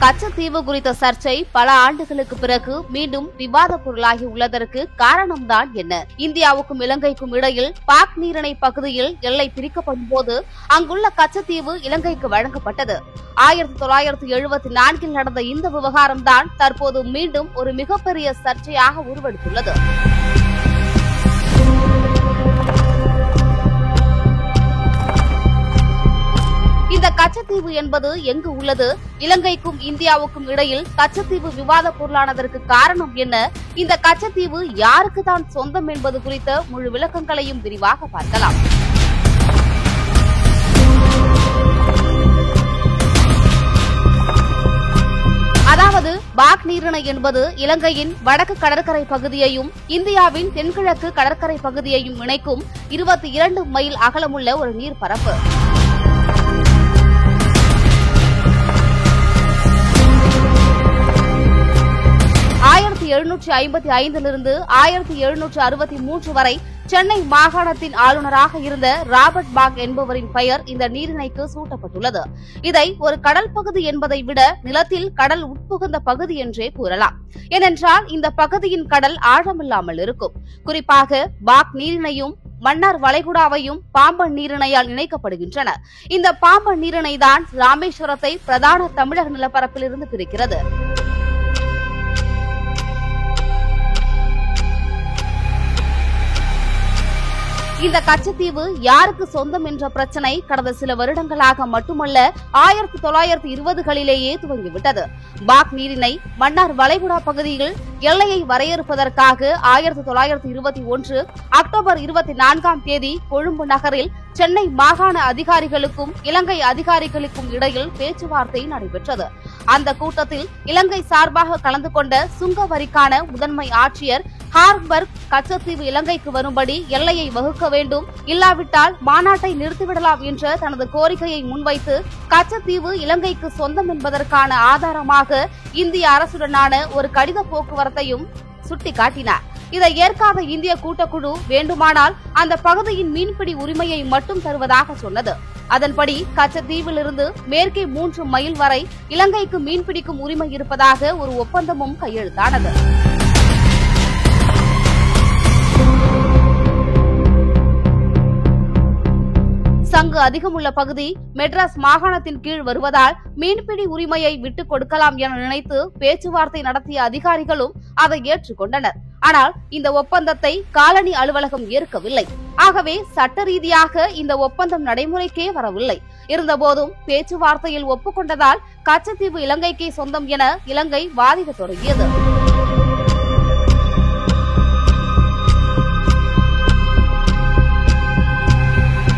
கச்சத்தீவு குறித்த சர்ச்சை பல ஆண்டுகளுக்கு பிறகு மீண்டும் விவாத பொருளாகி உள்ளதற்கு காரணம்தான் என்ன? இந்தியாவுக்கும் இலங்கைக்கும் இடையில் பாக் நீரிணை பகுதியில் எல்லை பிரிக்கப்படும் போது அங்குள்ள கச்சத்தீவு இலங்கைக்கு வழங்கப்பட்டது. 1974 நடந்த இந்த விவகாரம்தான் தற்போது மீண்டும் ஒரு மிகப்பெரிய சர்ச்சையாக உருவெடுத்துள்ளது. இந்த கச்சத்தீவு என்பது எங்கு உள்ளது? இலங்கைக்கும் இந்தியாவுக்கும் இடையில் கச்சத்தீவு விவாத பொருளானதற்கு காரணம் என்ன? இந்த கச்சத்தீவு யாருக்கு தான் சொந்தம் என்பது குறித்த முழு விளக்கங்களையும் விரிவாக பார்க்கலாம். அதாவது பாக் நீரிணை என்பது இலங்கையின் வடக்கு கடற்கரை பகுதியையும் இந்தியாவின் தென்கிழக்கு கடற்கரை பகுதியையும் இணைக்கும் 22 மைல் அகலமுள்ள ஒரு நீர்ப்பரப்பு. ஆயிரத்தி 1755 1763 வரை சென்னை மாகாணத்தின் ஆளுநராக இருந்த ராபர்ட் பாக் என்பவரின் பெயர் இந்த நீரிணைக்கு சூட்டப்பட்டுள்ளது. இதை ஒரு கடல் பகுதி என்பதை விட நிலத்தில் கடல் உட்புகுந்த பகுதி என்றே கூறலாம். ஏனென்றால் இந்த பகுதியின் கடல் ஆழமில்லாமல் இருக்கும். குறிப்பாக பாக் நீரிணையும் மன்னார் வளைகுடாவையும் பாம்பன் நீரிணையால் இணைக்கப்படுகின்றன. இந்த பாம்பன் நீரிணைதான் ராமேஸ்வரத்தை பிரதான தமிழக நிலப்பரப்பிலிருந்து பிரிக்கிறது. இந்த கச்சத்தீவு யாருக்கு சொந்தம் என்ற பிரச்சனை கடந்த சில வருடங்களாக மட்டுமல்ல 1920களிலேயே துவங்கிவிட்டது. பாக் நீரிணை மன்னார் வளைகுடா பகுதியில் எல்லையை வரையறுப்பதற்காக 1921 அக்டோபர் 24ஆம் தேதி கொழும்பு நகரில் சென்னை மாகாண அதிகாரிகளுக்கும் இலங்கை அதிகாரிகளுக்கும் இடையில் பேச்சுவார்த்தை நடைபெற்றது. அந்த கூட்டத்தில் இலங்கை சார்பாக கலந்து கொண்ட சுங்க வரிக்கான முதன்மை ஆட்சியர் ஹார்பர்க் கச்சத்தீவு இலங்கைக்கு வரும்படி எல்லையை வகுக்க வேண்டும், இல்லாவிட்டால் மாநாட்டை நிறுத்திவிடலாம் என்ற தனது கோரிக்கையை முன்வைத்து கச்சத்தீவு இலங்கைக்கு சொந்தம் என்பதற்கான ஆதாரமாக இந்திய அரசுடனான ஒரு கடித போக்குவரத்தையும் சுட்டிக்காட்டினார். இதை ஏற்காத இந்திய கூட்டக்குழு வேண்டுமானால் அந்த பகுதியின் மீன்பிடி உரிமையை மட்டும் தருவதாக சொன்னது. அதன்படி கச்சத்தீவிலிருந்து மேற்கே 3 மைல் வரை இலங்கைக்கு மீன்பிடிக்கும் உரிமை இருப்பதாக ஒரு ஒப்பந்தமும் கையெழுத்தானது. சங்கு அதிகமுள்ள பகுதி மெட்ராஸ் மாகாணத்தின் கீழ் வருவதால் மீன்பிடி உரிமையை விட்டுக் கொடுக்கலாம் என நினைத்து பேச்சுவார்த்தை நடத்திய அதிகாரிகளும் அதை ஏற்றுக்கொண்டனர். ஆனால் இந்த ஒப்பந்தத்தை காலனி அலுவலகம் ஏற்கவில்லை. ஆகவே சட்ட ரீதியாக இந்த ஒப்பந்தம் நடைமுறைக்கே வரவில்லை. இருந்தபோதும் பேச்சுவார்த்தையில் ஒப்புக்கொண்டதால் கச்சத்தீவு இலங்கைக்கே சொந்தம் என இலங்கை வாதிடத் தொடங்கியது.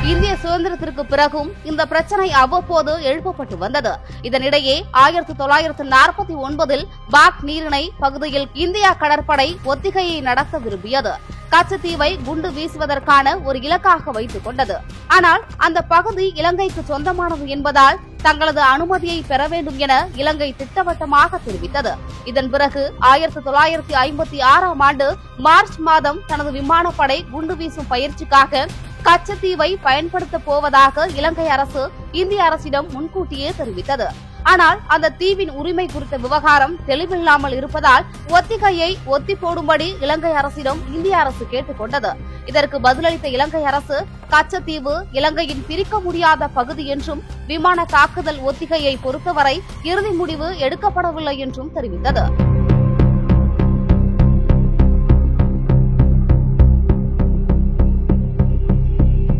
இந்திய சுதந்திரத்திற்கு பிறகும் இந்த பிரச்சனை அவ்வப்போது எழுப்பப்பட்டு வந்தது. இதனிடையே 1949 பாக் நீரிணை பகுதியில் இந்தியா கடற்படை ஒத்திகையை நடத்த விரும்பியது. கச்சத்தீவை குண்டு வீசுவதற்கான ஒரு இலக்காக வைத்துக் கொண்டது. ஆனால் அந்த பகுதி இலங்கைக்கு சொந்தமானது என்பதால் தங்களது அனுமதியை பெற வேண்டும் என இலங்கை திட்டவட்டமாக தெரிவித்தது. இதன் பிறகு 1956ஆம் ஆண்டு மார்ச் மாதம் தனது விமானப்படை குண்டு வீசும் பயிற்சிக்காக கச்சத்தீவை பயன்படுத்த போவதாக இலங்கை அரசு இந்திய அரசிடம் முன்கூட்டியே தெரிவித்தது. ஆனால் அந்த தீவின் உரிமை குறித்த விவகாரம் தெளிவில்லாமல் இருப்பதால் ஒத்திகையை ஒத்தி போடும்படி இலங்கை அரசிடம் இந்திய அரசு கேட்டுக் கொண்டது. இதற்கு பதிலளித்த இலங்கை அரசு கச்சத்தீவு இலங்கையின் பிரிக்க முடியாத பகுதி என்றும் விமான தாக்குதல் ஒத்திகையை பொறுத்தவரை இறுதி முடிவு எடுக்கப்படவில்லை என்றும் தெரிவித்தது.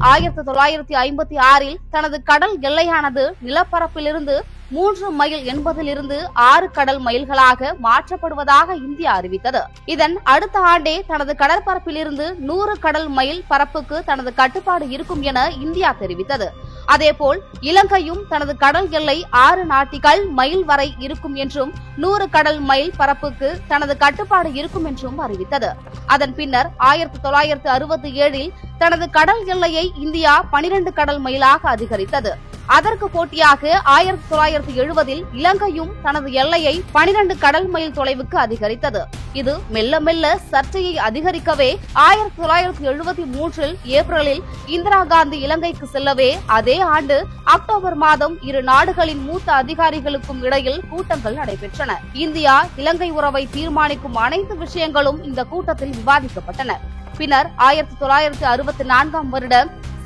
ஆயிரத்து 1956 தனது கடல் எல்லையானது நிலப்பரப்பிலிருந்து 3 மைல் என்பதிலிருந்து 6 கடல் மைல்களாக மாற்றப்படுவதாக இந்தியா அறிவித்தது. இதன் அடுத்த ஆண்டே தனது கடற்பரப்பிலிருந்து 100 கடல் மைல் பரப்புக்கு தனது கட்டுப்பாடு இருக்கும் என இந்தியா தெரிவித்தது. அதேபோல் இலங்கையும் தனது கடல் எல்லை 6 நாட்டிக்கல் மைல் வரை இருக்கும் என்றும் 100 கடல் மைல் பரப்புக்கு தனது கட்டுப்பாடு இருக்கும் என்றும் அறிவித்தது. அதன் பின்னர் 1967 தனது கடல் எல்லையை இந்தியா 12 கடல் மைலாக அதிகரித்தது. அதற்கு போட்டியாக 1970 இலங்கையும் தனது எல்லையை 12 கடல் மைல் தொலைவுக்கு அதிகரித்தது. இது மெல்ல மெல்ல சர்ச்சையை அதிகரிக்கவே 1973 ஏப்ரலில் இந்திரா காந்தி இலங்கைக்கு செல்லவே அதே ஆண்டு அக்டோபர் மாதம் இரு நாடுகளின் மூத்த அதிகாரிகளுக்கும் இடையில் கூட்டங்கள் நடைபெற்றன. இந்தியா இலங்கை உறவை தீர்மானிக்கும் அனைத்து விஷயங்களும் இந்த கூட்டத்தில் விவாதிக்கப்பட்டன. பின்னர் 1964 வருட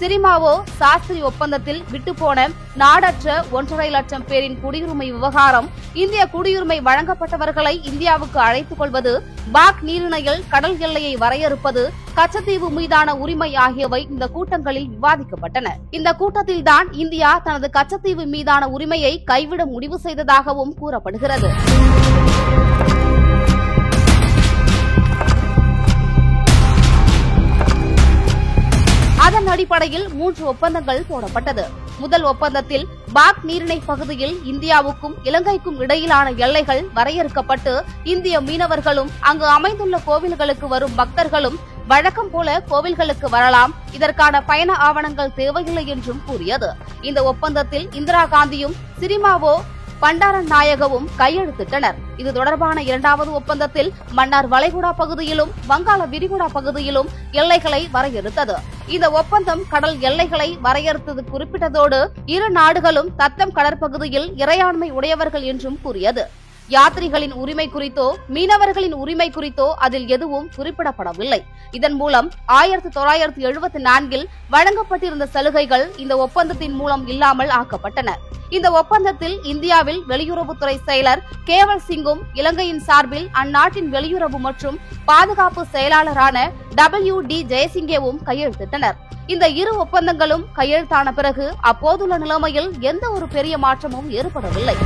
சிரிமாவோ சாஸ்திரி ஒப்பந்தத்தில் விட்டுப்போன நாடற்ற 1.5 லட்சம் பேரின் குடியுரிமை விவகாரம், இந்திய குடியுரிமை வழங்கப்பட்டவர்களை இந்தியாவுக்கு அழைத்துக் கொள்வது, பாக் நீரிணையில் கடல் எல்லையை வரையறுப்பது, கச்சத்தீவு மீதான உரிமை ஆகியவை இந்த கூட்டங்களில் விவாதிக்கப்பட்டன. இந்த கூட்டத்தில்தான் இந்தியா தனது கச்சத்தீவு மீதான உரிமையை கைவிட முடிவு செய்ததாகவும் கூறப்படுகிறது. அதன் அடிப்படையில் 3 ஒப்பந்தங்கள் போடப்பட்டது. முதல் ஒப்பந்தத்தில் பாக் நீரிணை பகுதியில் இந்தியாவுக்கும் இலங்கைக்கும் இடையிலான எல்லைகள் வரையறுக்கப்பட்டு இந்திய மீனவர்களும் அங்கு அமைந்துள்ள கோவில்களுக்கு வரும் பக்தர்களும் வழக்கம் போல கோவில்களுக்கு வரலாம், இதற்கான பயண ஆவணங்கள் தேவையில்லை என்றும் கூறியது. இந்த ஒப்பந்தத்தில் இந்திரா காந்தியும் சிரிமாவோ பண்டாரன் நாயகவும் கையெழுத்திட்டனர். இது தொடர்பான 2வது ஒப்பந்தத்தில் மன்னார் வளைகுடா பகுதியிலும் வங்காள விரிகுடா பகுதியிலும் எல்லைகளை வரையறுத்தது. இந்த ஒப்பந்தம் கடல் எல்லைகளை வரையறுத்தது குறிப்பிட்டதோடு இரு நாடுகளும் தத்தம் கடற்பகுதியில் இறையாண்மை உடையவர்கள் என்றும் கூறியது. யாத்ரிகளின் உரிமை குறித்தோ மீனவர்களின் உரிமை குறித்தோ அதில் எதுவும் குறிப்பிடப்படவில்லை. இதன் மூலம் 1974 வழங்கப்பட்டிருந்த சலுகைகள் இந்த ஒப்பந்தத்தின் மூலம் இல்லாமல் ஆக்கப்பட்டன. இந்த ஒப்பந்தத்தில் இந்தியாவில் வெளியுறவுத்துறை செயலர் கேவல் சிங்கும் இலங்கையின் சார்பில் அந்நாட்டின் வெளியுறவு மற்றும் பாதுகாப்பு செயலாளரான WD ஜெயசிங்கேவும் கையெழுத்திட்டனர். இந்த இரு ஒப்பந்தங்களும் கையெழுத்தான பிறகு அப்போதுள்ள நிலைமையில் எந்த ஒரு பெரிய மாற்றமும் ஏற்படவில்லை.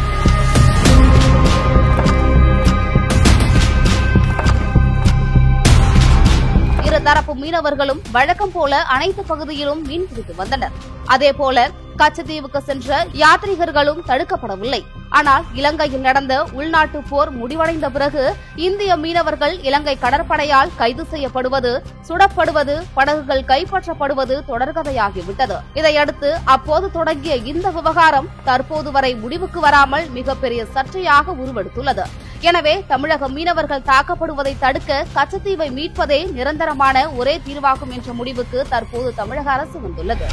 இருதரப்பு மீனவர்களும் வழக்கம் போல அனைத்து பகுதியிலும் மீன் பிடித்து வந்தனர். அதேபோல கச்சத்தீவுக்கு சென்ற யாத்ரீகர்களும் தடுக்கப்படவில்லை. ஆனால் இலங்கையில் நடந்த உள்நாட்டு போர் முடிவடைந்த பிறகு இந்திய மீனவர்கள் இலங்கை கடற்படையால் கைது செய்யப்படுவது, சுடப்படுவது, படகுகள் கைப்பற்றப்படுவது தொடர்கதையாகிவிட்டது. இதையடுத்து அப்போது தொடங்கிய இந்த விவகாரம் தற்போது வரை முடிவுக்கு வராமல் மிகப்பெரிய சர்ச்சையாக உருவெடுத்துள்ளது. எனவே தமிழக மீனவர்கள் தாக்கப்படுவதை தடுக்க கச்சத்தீவை மீட்பதே நிரந்தரமான ஒரே தீர்வாகும் என்ற முடிவுக்கு தற்போது தமிழக அரசு வந்துள்ளது.